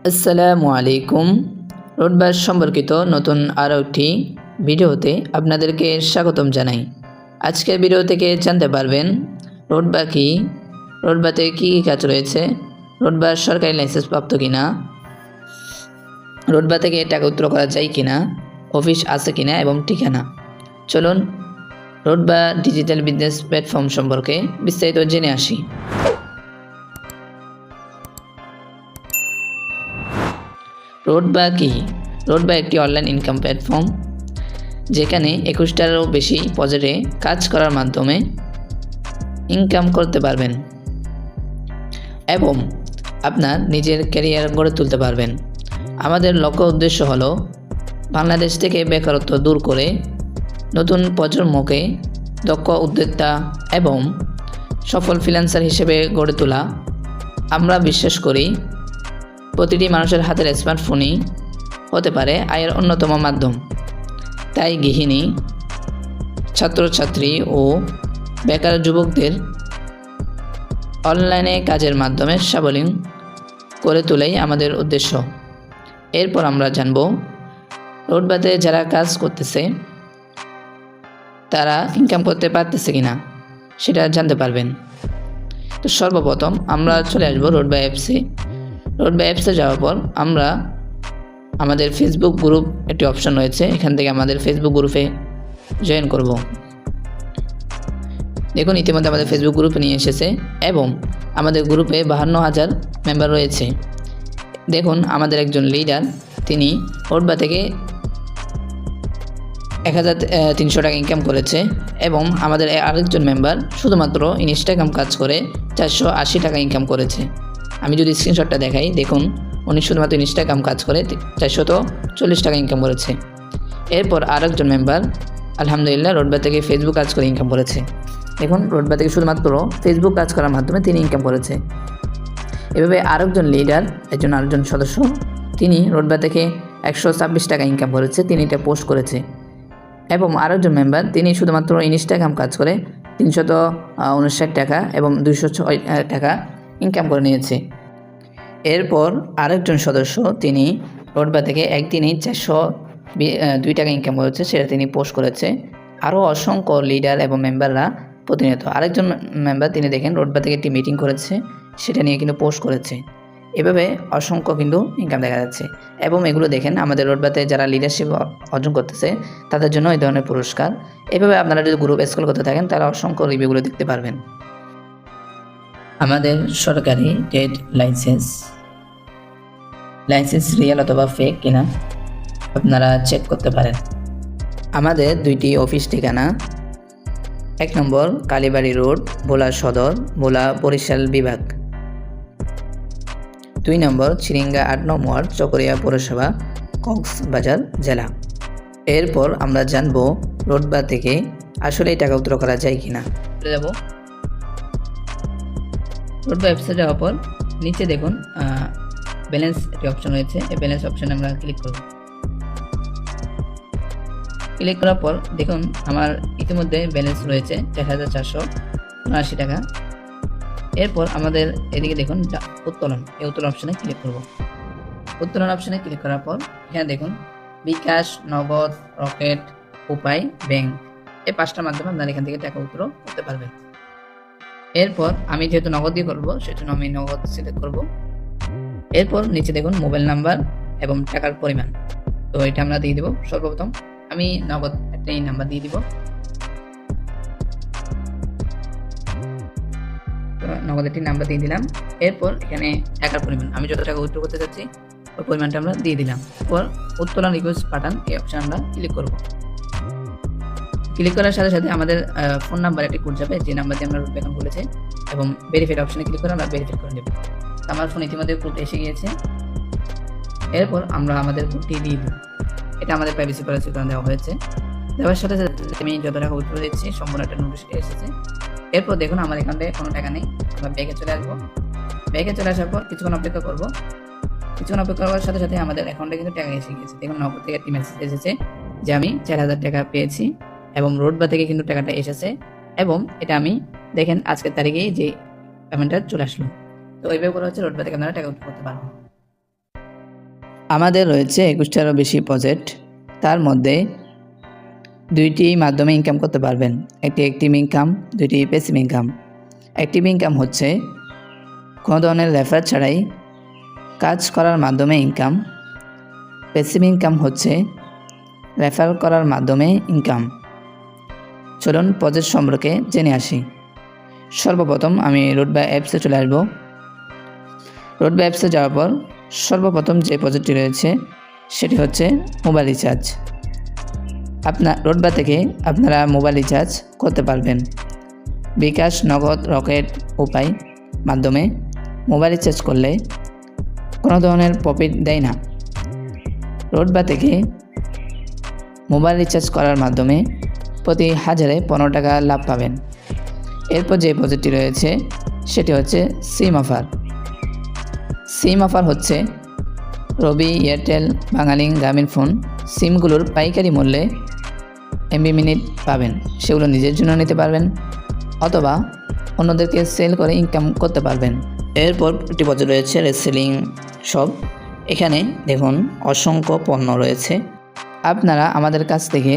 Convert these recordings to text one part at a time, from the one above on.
আসসালামু আলাইকুম। রোডবাস সম্পর্কিত নতুন আরও একটি ভিডিওতে আপনাদেরকে স্বাগতম জানাই। আজকের ভিডিও থেকে জানতে পারবেন রোডবা কি, রোডবাতে কী কী কাজ রয়েছে, রোডবা সরকারি লাইসেন্স প্রাপ্ত কিনা, রোডবা থেকে টাকা উত্তোলন করা যায় কিনা, অফিস আছে কিনা এবং ঠিকানা। চলুন রোডবা ডিজিটাল বিজনেস প্ল্যাটফর্ম সম্পর্কে বিস্তারিত জেনে আসি। রোডবা কি? রোডবা একটি অনলাইন ইনকাম প্ল্যাটফর্ম যেখানে 21টারও বেশি প্রজেক্টে কাজ করার মাধ্যমে ইনকাম করতে পারবেন এবং আপনার নিজের ক্যারিয়ার গড়ে তুলতে পারবেন। আমাদের লক্ষ্য উদ্দেশ্য হলো বাংলাদেশ থেকে বেকারত্ব দূর করে নতুন প্রজন্মকে দক্ষ উদ্যোক্তা এবং সফল ফ্রিল্যান্সার হিসেবে গড়ে তোলা। আমরা বিশ্বাস করি প্রতিটি মানুষের হাতের স্মার্টফোনই হতে পারে আয়ের অন্যতম মাধ্যম। তাই গৃহিণী, ছাত্রছাত্রী ও বেকার যুবকদের অনলাইনে কাজের মাধ্যমে স্বাবলম্বী করে তোলাই আমাদের উদ্দেশ্য। এরপর আমরা জানব রোডবাতে যারা কাজ করতেছে তারা ইনকাম করতে পারতেছে কিনা সেটা জানতে পারবেন। তো সর্বপ্রথম আমরা চলে আসবো রোডবা অ্যাপসে। রোডবা অ্যাপসে যাওয়ার পর আমরা আমাদের ফেসবুক গ্রুপ একটি অপশন রয়েছে, এখান থেকে আমাদের ফেসবুক গ্রুপে জয়েন করব। দেখুন ইতিমধ্যে আমাদের ফেসবুক গ্রুপে নিয়ে এসেছে এবং আমাদের গ্রুপে 52,000 মেম্বার রয়েছে। দেখুন আমাদের একজন লিডার, তিনি রোডবা থেকে 1,300 টাকা ইনকাম করেছে এবং আমাদের আরেকজন মেম্বার শুধুমাত্র ইনস্টাগ্রাম কাজ করে 480 টাকা ইনকাম করেছে। আমি যদি স্ক্রিনশটটা দেখাই, দেখুন উনি শুধুমাত্র ইনস্টাগ্রাম কাজ করে 440 টাকা ইনকাম করেছে। এরপর আরেকজন মেম্বার আলহামদুলিল্লাহ রোডবা থেকে ফেসবুক কাজ করে ইনকাম করেছে। দেখুন রোডবা থেকে শুধুমাত্র ফেসবুক কাজ করার মাধ্যমে তিনি ইনকাম করেছে। এভাবে আরেকজন লিডার, আরেকজন সদস্য, তিনি রোডবা থেকে 126 টাকা ইনকাম করেছে, তিনি এটা পোস্ট করেছে। এবং আরেকজন মেম্বার, তিনি শুধুমাত্র ইনস্টাগ্রাম কাজ করে 359 টাকা এবং 206 টাকা ইনকাম করে নিয়েছে। এরপর আরেকজন সদস্য, তিনি রোডবা থেকে একদিনেই 402 টাকা ইনকাম করেছে, সেটা তিনি পোস্ট করেছে। আরও অসংখ্য লিডার এবং মেম্বাররা প্রতিনিয়ত, আরেকজন মেম্বার তিনি দেখেন রোডবা থেকে একটি মিটিং করেছে, সেটা নিয়ে কিন্তু পোস্ট করেছে। এভাবে অসংখ্য কিন্তু ইনকাম দেখা যাচ্ছে এবং এগুলো দেখেন আমাদের রোডবাতে যারা লিডারশিপ অর্জন করতেছে তাদের জন্য এই ধরনের পুরস্কার। এভাবে আপনারা যদি গ্রুপ স্ক্রল করতে থাকেন তারা অসংখ্য রিভিউগুলো দেখতে পারবেন। আমাদের সরকারি ট্রেড লাইসেন্স রিয়েল অথবা ফেক কিনা আপনারা চেক করতে পারেন। আমাদের দুইটি অফিস ঠিকানা, 1 নম্বর কালীবাড়ি রোড, ভোলা সদর, ভোলা বরিশাল বিভাগ। 2 নম্বর চিরিঙ্গা 8 নং ওয়ার্ড, চকরিয়া পৌরসভা, কক্সবাজার জেলা। এরপর আমরা জানব রোডবা থেকে আসলেই টাকা উত্তোলন করা যায় কিনা। যাব রোডবা অ্যাপসে যাওয়ার পর নিচে দেখুন ব্যালেন্স একটি অপশন রয়েছে, এই ব্যালেন্স অপশনে আমরা ক্লিক করব। ক্লিক করার পর দেখুন আমার ইতিমধ্যে ব্যালেন্স রয়েছে 4,479 টাকা। এরপর আমাদের এদিকে দেখুন উত্তোলন, এই উত্তোলন অপশনে ক্লিক করব। উত্তোলন অপশনে ক্লিক করার পর এখানে দেখুন বিকাশ, নগদ, রকেট, উপায়, ব্যাংক, এই 5টার মাধ্যমে আপনারা এখান থেকে টাকা উত্তোলন করতে পারবেন। এরপর আমি যেহেতু নগদ দিয়ে করবো সেজন্য আমি নগদ সিলেক্ট করব। এরপর নিচে দেখুন মোবাইল নাম্বার এবং টাকার পরিমাণ, তো এটা আমরা দিয়ে দিব। সর্বপ্রথম আমি নগদ একটা নাম্বার দিয়ে দিব, নগদ একটি নাম্বার দিয়ে দিলাম। এরপর এখানে টাকার পরিমাণ, আমি যত টাকা উইথড্র করতে চাচ্ছি ওই পরিমাণটা আমরা দিয়ে দিলাম। এরপর উত্তোলন রিকোয়েস্ট পাঠান, এই অপশন আমরা ক্লিক করব। ক্লিক করার সাথে সাথে আমাদের ফোন নাম্বার একটি কোড যাবে, যে নাম্বার দিয়ে আমরা রুট অ্যাকাউন্ট খুলেছি, এবং ভেরিফাইড অপশনে ক্লিক করে আমরা ভেরিফাই করে নেব। আমার ফোন ইতিমধ্যে কোড এসে গিয়েছে। এরপর আমরা আমাদের কোডটি দিয়ে দিব, এটা আমাদের প্রাইভেসি পলিসির কারণে দেওয়া হয়েছে। দেওয়ার সাথে সাথে আমি যত টাকা উইথড্র দিচ্ছি সম্পূর্ণ একটা নোটিশ এসেছে। এরপর দেখুন আমার এখানে কোনো টাকা নেই, আমরা ব্যাগে চলে আসবো। ব্যাগে চলে আসার পর কিছুক্ষণ অপেক্ষা করব। কিছুক্ষণ অপেক্ষা করার সাথে সাথে আমাদের অ্যাকাউন্টে কিন্তু টাকা এসে গেছে। দেখুন নগদ থেকে একটি মেসেজ এসেছে যে আমি 4,000 টাকা পেয়েছি এবং রোডবা থেকে কিন্তু টাকাটা এসেছে এবং এটা আমি দেখেন আজকের তারিখেই যে পেমেন্টটা চলে আসলো। তো এইভাবে করে হচ্ছে রোডবা থেকে আপনারা টাকা উত্তোলন করতে পারবেন। আমাদের রয়েছে 21টারও বেশি প্রজেক্ট। তার মধ্যে 2টি মাধ্যমে ইনকাম করতে পারবেন। একটি অ্যাক্টিভ ইনকাম, 2টি প্যাসিভ ইনকাম। অ্যাক্টিভ ইনকাম হচ্ছে কোনো ধরনের রেফার ছাড়াই কাজ করার মাধ্যমে ইনকাম। প্যাসিভ ইনকাম হচ্ছে রেফার করার মাধ্যমে ইনকাম। চলুন প্রজেক্ট সম্পর্কে জেনে আসি। সর্বপ্রথম আমি রুটবাই অ্যাপসে চলে আসব। রুটবাই অ্যাপসে যাওয়ার পর সর্বপ্রথম যে প্রজেক্টটি রয়েছে সেটি হচ্ছে মোবাইল রিচার্জ। রুটবাই থেকে আপনারা মোবাইল রিচার্জ করতে পারবেন। বিকাশ, নগদ, রকেট উপায় মাধ্যমে মোবাইল রিচার্জ করলে কোনো ধরনের প্রফিট দেয় না। রুটবাই থেকে মোবাইল রিচার্জ করার মাধ্যমে প্রতি 1000-এ 15 টাকা লাভ পাবেন। এরপর যে প্রজেক্টটি রয়েছে সেটি হচ্ছে সিম অফার। সিম অফার হচ্ছে রবি, এয়ারটেল, বাঙালিং, গ্রামীণ ফোন সিমগুলোর পাইকারি মূল্যে এমবি মিনিট পাবেন। সেগুলো নিজের জন্য নিতে পারবেন অথবা অন্যদেরকে সেল করে ইনকাম করতে পারবেন। এরপর একটি প্রজেক্ট রয়েছে রিসেলিং শপ। এখানে দেখুন অসংখ্য পণ্য রয়েছে। আপনারা আমাদের কাছ থেকে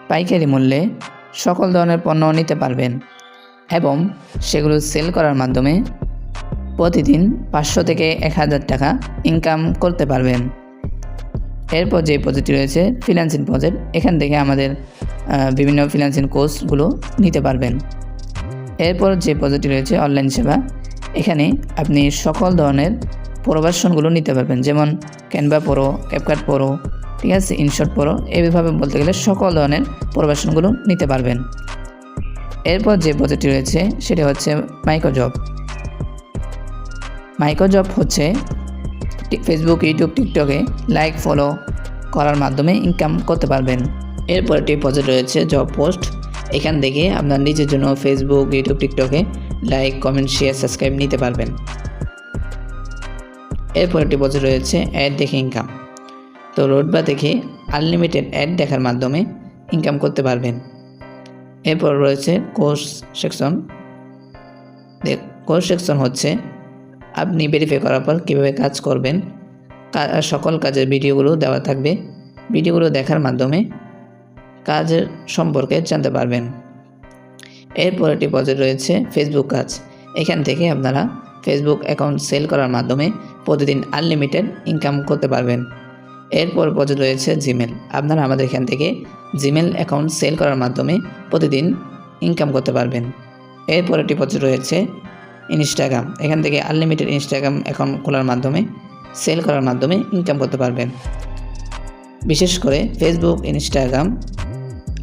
পাইকারি মূল্যে সকল ধরনের পণ্য নিতে পারবেন এবং সেগুলো সেল করার মাধ্যমে প্রতিদিন 500 থেকে 1000 টাকা ইনকাম করতে পারবেন। এরপর যে প্রজেক্টটি রয়েছে ফ্রিল্যান্সিং প্রজেক্ট। এখান থেকে আমাদের বিভিন্ন ফ্রিল্যান্সিং কোর্সগুলো নিতে পারবেন। এরপর যে প্রজেক্টটি রয়েছে অনলাইন সেবা। এখানে আপনি সকল ধরনের প্রোভার্সনগুলো নিতে পারবেন, যেমন ক্যানভা প্রো, ক্যাপকাট প্রো, ঠিক আছে, ইনশট প্রো, এইভাবে বলতে গেলে সকল ধরনের প্রোভার্সনগুলো নিতে পারবেন। এরপর যে প্রজেক্টটি রয়েছে সেটি হচ্ছে মাইক্রোজব। মাইক্রোজব হচ্ছে ফেসবুক, ইউটিউব, টিকটকে লাইক ফলো করার মাধ্যমে ইনকাম করতে পারবেন। এরপর একটি প্রজেক্ট রয়েছে জব পোস্ট। এখান থেকে আপনার নিজের জন্য ফেসবুক, ইউটিউব, টিকটকে লাইক, কমেন্ট, শেয়ার, সাবস্ক্রাইব নিতে পারবেন। এরপর একটি প্রজেক্ট রয়েছে অ্যাড দেখে ইনকাম। তো রুটবাই থেকে আনলিমিটেড অ্যাড দেখার মাধ্যমে ইনকাম করতে পারবেন। এরপর রয়েছে কোর্স সেকশন। কোর্স সেকশন হচ্ছে আপনি ভেরিফাই করার পর কীভাবে কাজ করবেন সকল কাজের ভিডিওগুলো দেওয়া থাকবে। ভিডিওগুলো দেখার মাধ্যমে কাজের সম্পর্কে জানতে পারবেন। এরপর একটি প্রজেক্ট রয়েছে ফেসবুক কাজ। এখান থেকে আপনারা ফেসবুক অ্যাকাউন্ট সেল করার মাধ্যমে প্রতিদিন আনলিমিটেড ইনকাম করতে পারবেন। এরপর প্রজেক্ট রয়েছে জিমেল। আপনারা আমাদের এখান থেকে জিমেল অ্যাকাউন্ট সেল করার মাধ্যমে প্রতিদিন ইনকাম করতে পারবেন। এরপর একটি প্রজেক্ট রয়েছে ইনস্টাগ্রাম। এখান থেকে আনলিমিটেড ইনস্টাগ্রাম অ্যাকাউন্ট খোলার মাধ্যমে সেল করার মাধ্যমে ইনকাম করতে পারবেন। বিশেষ করে ফেসবুক, ইনস্টাগ্রাম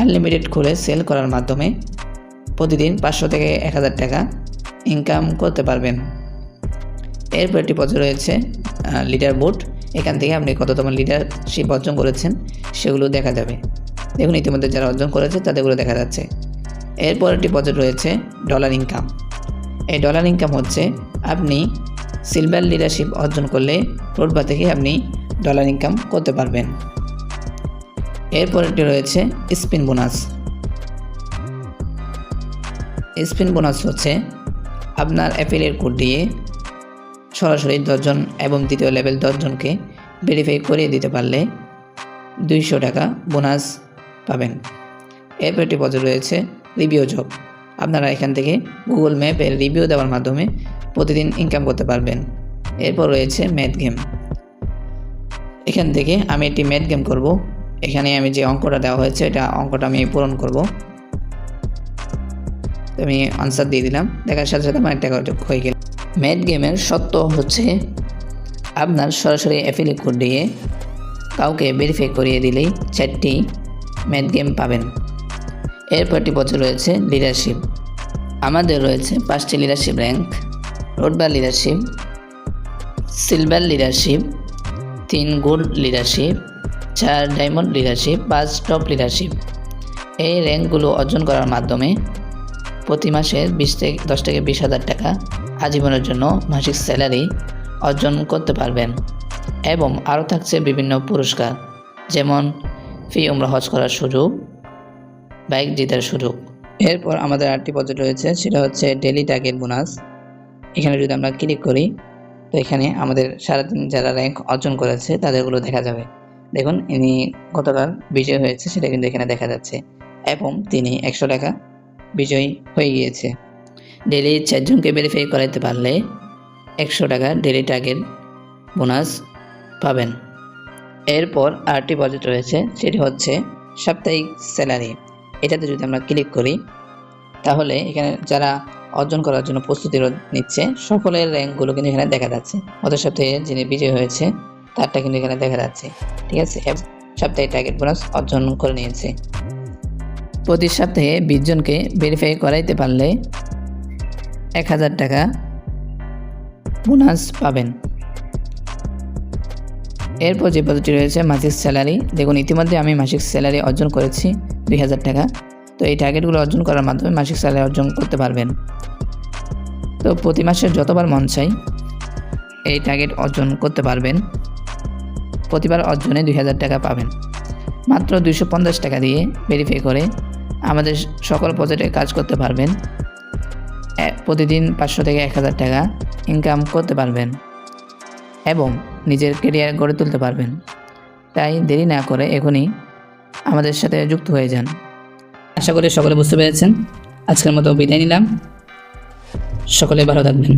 আনলিমিটেড খুলে সেল করার মাধ্যমে প্রতিদিন 500 থেকে 1000 টাকা ইনকাম করতে পারবেন। এরপর একটি প্রজেক্ট রয়েছে লিডার বোর্ড। এখান থেকে আপনি কততম লিডারশিপ অর্জন করেছেন সেগুলো দেখা যাবে। দেখুন ইতিমধ্যে যারা অর্জন করেছে তাদেরগুলো দেখা যাচ্ছে। এরপর একটি প্রজেক্ট রয়েছে ডলার ইনকাম। এই ডলার ইনকাম হচ্ছে আপনি সিলভার লিডারশিপ অর্জন করলে রুটবাই থেকে আপনি ডলার ইনকাম করতে পারবেন। এরপর একটি রয়েছে স্পিন বোনাস। স্পিন বোনাস হচ্ছে আপনার অ্যাফিলিয়েট কোড দিয়ে সরাসরি 10 জন এবং দ্বিতীয় লেভেল 10 জনকে ভেরিফাই করিয়ে দিতে পারলে 200 টাকা বোনাস পাবেন। এরপর একটি প্রজেক্ট রয়েছে রিভিউ জব। আপনারা এখান থেকে গুগল ম্যাপের রিভিউ দেওয়ার মাধ্যমে প্রতিদিন ইনকাম করতে পারবেন। এরপর রয়েছে ম্যাথ গেম। এখান থেকে আমি একটি ম্যাথ গেম করব। এখানে আমি যে অঙ্কটা দেওয়া হয়েছে এটা অঙ্কটা আমি পূরণ করব। আমি আনসার দিয়ে দিলাম, দেখার সাথে সাথে আমার টাকা হয়ে গেল। ম্যাথ গেমের সত্য হচ্ছে আপনার সরাসরি অ্যাফিলিয়েট কোড দিয়ে কাউকে ভেরিফাই করিয়ে দিলেই 4টি ম্যাথ গেম পাবেন। এরপর একটি প্রজেক্ট রয়েছে লিডারশিপ। আমাদের রয়েছে 5টি লিডারশিপ র্যাঙ্ক: রুটবাই leadership, silver leadership, 3 gold leadership, 4 diamond leadership, 5 top leadership. এই র্যাঙ্কগুলো অর্জন করার মাধ্যমে প্রতি মাসে 10 থেকে 20,000 টাকা আজীবনের জন্য মাসিক স্যালারি অর্জন করতে পারবেন এবং আরও থাকছে বিভিন্ন পুরস্কার, যেমন ফ্রি উমরা হজ করার সুযোগ, বাইক জেতার সুযোগ। এরপর আমাদের আরেকটি প্রজেক্ট রয়েছে, সেটা হচ্ছে ডেইলি টার্গেট বোনাস। এখানে যদি আমরা ক্লিক করি তো এখানে আমাদের সারাদিন যারা র্যাঙ্ক অর্জন করেছে তাদেরগুলো দেখা যাবে। দেখুন ইনি গতকাল বিজয় হয়েছে সেটা কিন্তু এখানে দেখা যাচ্ছে এবং তিনি 100 টাকা বিজয়ী হয়ে গিয়েছে। ডেইলি 4 জনকে ভেরিফাই করাইতে পারলে 100 টাকা ডেইলি টার্গেট বোনাস পাবেন। এরপর আরেকটি বাজেট রয়েছে, সেটি হচ্ছে সাপ্তাহিক স্যালারি। এটাতে যদি আমরা ক্লিক করি তাহলে এখানে যারা অর্জন করার জন্য প্রস্তুতি নিচ্ছে সকলের র্যাঙ্কগুলো কিন্তু এখানে দেখা যাচ্ছে। গত সপ্তাহে যিনি বিজয় হয়েছে তারটা কিন্তু এখানে দেখা যাচ্ছে, ঠিক আছে। সাপ্তাহিক টার্গেট বোনাস অর্জন করে নিয়েছে। প্রতি সপ্তাহে 20 জনকে ভেরিফাই করাইতে পারলে 1000 টাকা বোনাস পাবেন। এরপর যে পদ্ধতি রয়েছে মাসিক স্যালারি, দেখুন ইতিমধ্যে আমি মাসিক স্যালারি অর্জন করেছি 2000 টাকা। তো এই টার্গেটগুলো অর্জন করার মাধ্যমে মাসিক স্যালারি অর্জন করতে পারবেন। তো প্রতি মাসে যতবার মন চাই এই টার্গেট অর্জন করতে পারবেন। প্রতিবার অর্জনে 2000 টাকা পাবেন। মাত্র 250 টাকা দিয়ে ভেরিফাই করে আমাদের সকল প্রজেক্টে কাজ করতে পারবেন। প্রতিদিন 500 থেকে 1000 টাকা ইনকাম করতে পারবেন এবং নিজের ক্যারিয়ার গড়ে তুলতে পারবেন। তাই দেরি না করে এখনই আমাদের সাথে যুক্ত হয়ে যান। আশা করি সকলে বুঝতে পেরেছেন। আজকের মতো বিদায় নিলাম। সকলে ভালো থাকবেন।